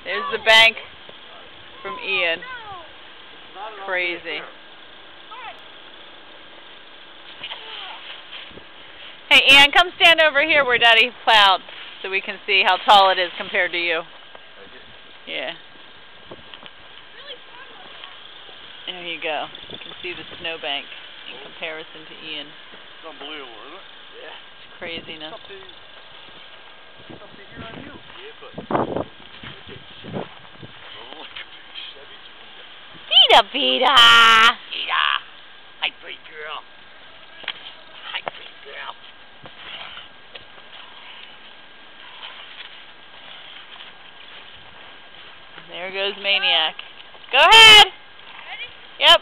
There's the bank from Ian. Crazy. Hey, Ian, come stand over here where Daddy plowed so we can see how tall it is compared to you. Yeah. There you go. You can see the snowbank in comparison to Ian. It's unbelievable, isn't it? Yeah. It's craziness. It's up to here on you. Yeah, but... Vita, Vita! Vita! Hi, pretty girl. Hi, pretty girl. There goes Maniac. Go ahead! Yep.